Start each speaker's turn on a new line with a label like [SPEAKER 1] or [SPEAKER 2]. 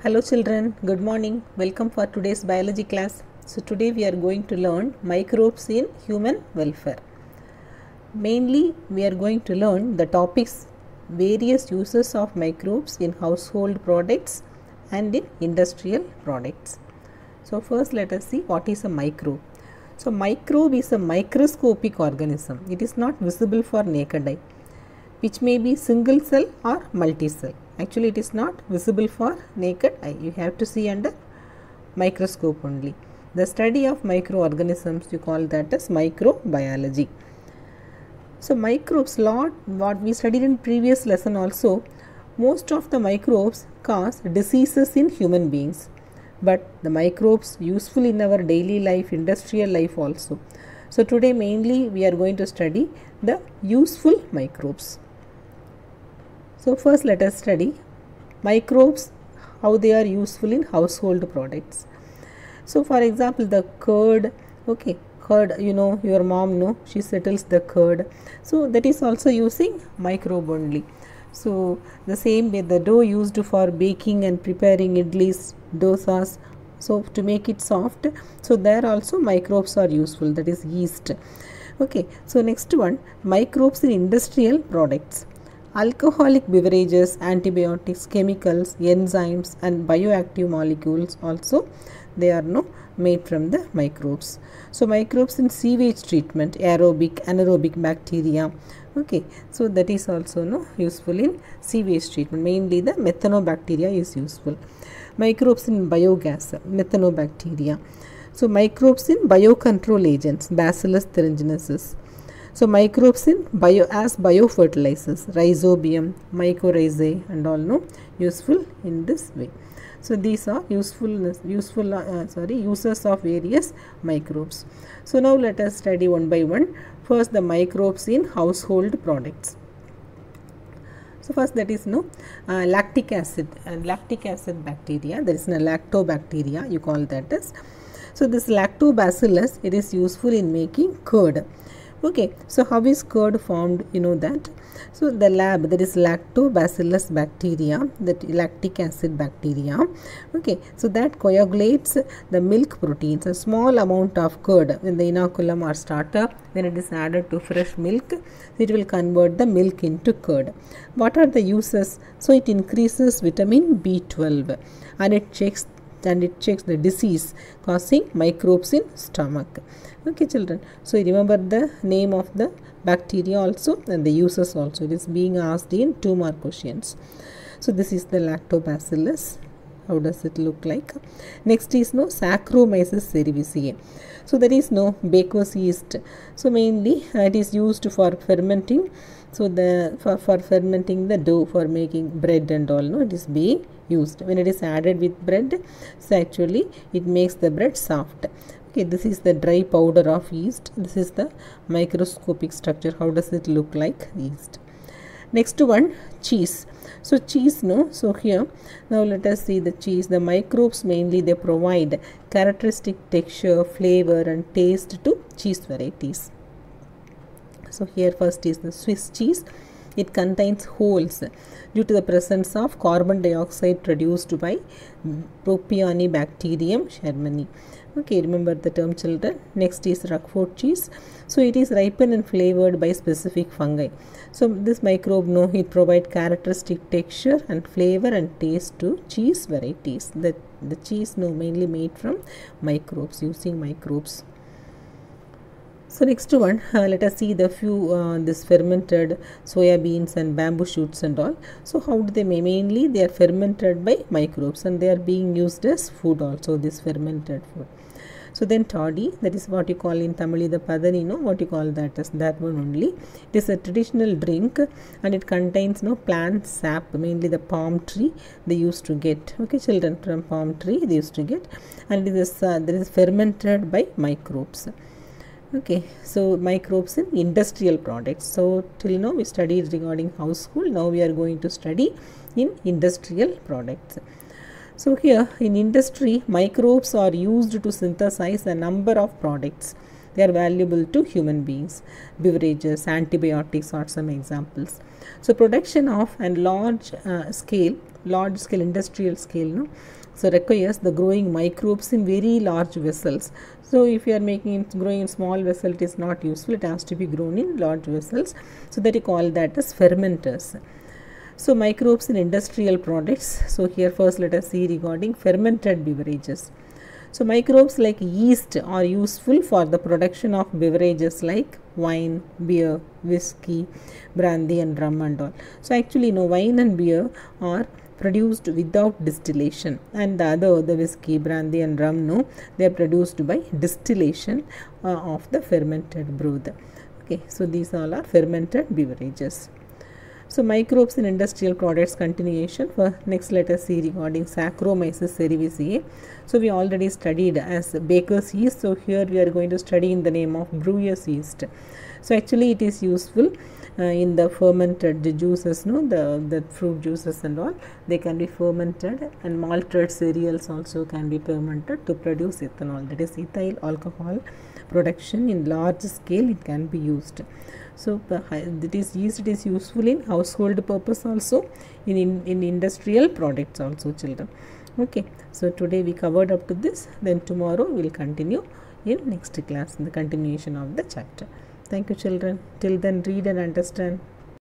[SPEAKER 1] Hello children, good morning. Welcome for today's biology class. So today we are going to learn microbes in human welfare. Mainly we are going to learn the topics various uses of microbes in household products and in industrial products. So first let us see what is a microbe. So microbe is a microscopic organism. It is not visible for naked eye, which may be single cell or multi-cell. Actually it is not visible for naked eye. You have to see under microscope only. The study of microorganisms, you call that as microbiology. So microbes, what we studied in previous lesson also, most of the microbes cause diseases in human beings. But the microbes useful in our daily life, industrial life also. So today mainly we are going to study the useful microbes. So first let us study microbes, how they are useful in household products. So for example the curd, curd, you know, your mom know, she settles the curd. So that is also using microbe only. So the same way the dough used for baking and preparing idlis, dosas, so to make it soft, so there also microbes are useful, that is yeast. So next one, microbes in industrial products. Alcoholic beverages, antibiotics, chemicals, enzymes and bioactive molecules also they are made from the microbes. So microbes in sewage treatment, aerobic, anaerobic bacteria. So that is also useful in sewage treatment. Mainly the methanobacteria is useful. Microbes in biogas, methanobacteria. So microbes in biocontrol agents, Bacillus thuringiensis. So microbes in biofertilizers, rhizobium, mycorrhizae and all useful in this way. So these are uses of various microbes. So now let us study one by one. First the microbes in household products. So first that is lactic acid bacteria. There is a lactobacteria, you call that as. So this lactobacillus, it is useful in making curd. So how is curd formed? You know that. So the lab, that is lactobacillus bacteria, that lactic acid bacteria. So that coagulates the milk proteins. A small amount of curd when the inoculum or starter, when it is added to fresh milk, it will convert the milk into curd. What are the uses? So it increases vitamin B12 and it checks the disease causing microbes in stomach. Children, so remember the name of the bacteria also and the uses also. It is being asked in 2 mark questions. So this is the lactobacillus. How does it look like? Next is Saccharomyces cerevisiae. So there is baker's yeast. So mainly it is used for fermenting. So for fermenting the dough for making bread and all, it is being used. When it is added with bread, so actually it makes the bread soft. This is the dry powder of yeast. This is the microscopic structure. How does it look like? Yeast. Next one, cheese. So cheese, so here now let us see the cheese. The microbes mainly they provide characteristic texture, flavor and taste to cheese varieties. So here first is the Swiss cheese. It contains holes due to the presence of carbon dioxide produced by Propionibacterium shermani. Remember the term, children. Next is Roquefort cheese. So it is ripened and flavored by specific fungi. So this microbe, it provides characteristic texture and flavor and taste to cheese varieties. The cheese mainly made from microbes, using microbes. So next one, let us see the few this fermented soya beans and bamboo shoots and all. So how do they mainly they are fermented by microbes and they are being used as food also, this fermented food. So then toddy, that is what you call in Tamil the padani, what you call that as that one only. It is a traditional drink and it contains plant sap, mainly the palm tree they used to get. Children, from palm tree they used to get, and it is that is fermented by microbes. So microbes in industrial products. So till now we studied regarding household. Now we are going to study in industrial products. So here in industry, microbes are used to synthesize a number of products. they are valuable to human beings. Beverages, antibiotics are some examples. So production of and large scale industrial scale, no? So requires the growing microbes in very large vessels. So if you are making it growing in small vessel, it is not useful. It has to be grown in large vessels. So that you call that as fermenters. So microbes in industrial products. So here first let us see regarding fermented beverages. So microbes like yeast are useful for the production of beverages like wine, beer, whiskey, brandy and rum and all. So actually wine and beer are produced without distillation, and the whiskey, brandy and rum, they are produced by distillation of the fermented brew. Okay, so these all are fermented beverages. So microbes in industrial products continuation. For next let us see regarding Saccharomyces cerevisiae. So we already studied as baker's yeast. So here we are going to study in the name of brewer's yeast. So actually it is useful in the fermented juices, the fruit juices and all, they can be fermented, and malted cereals also can be fermented to produce ethanol, that is ethyl alcohol production in large scale it can be used. So it is useful in household purpose also, in industrial products also, children. Okay, so today we covered up to this, then tomorrow we will continue in next class in the continuation of the chapter. Thank you children. Till then read and understand.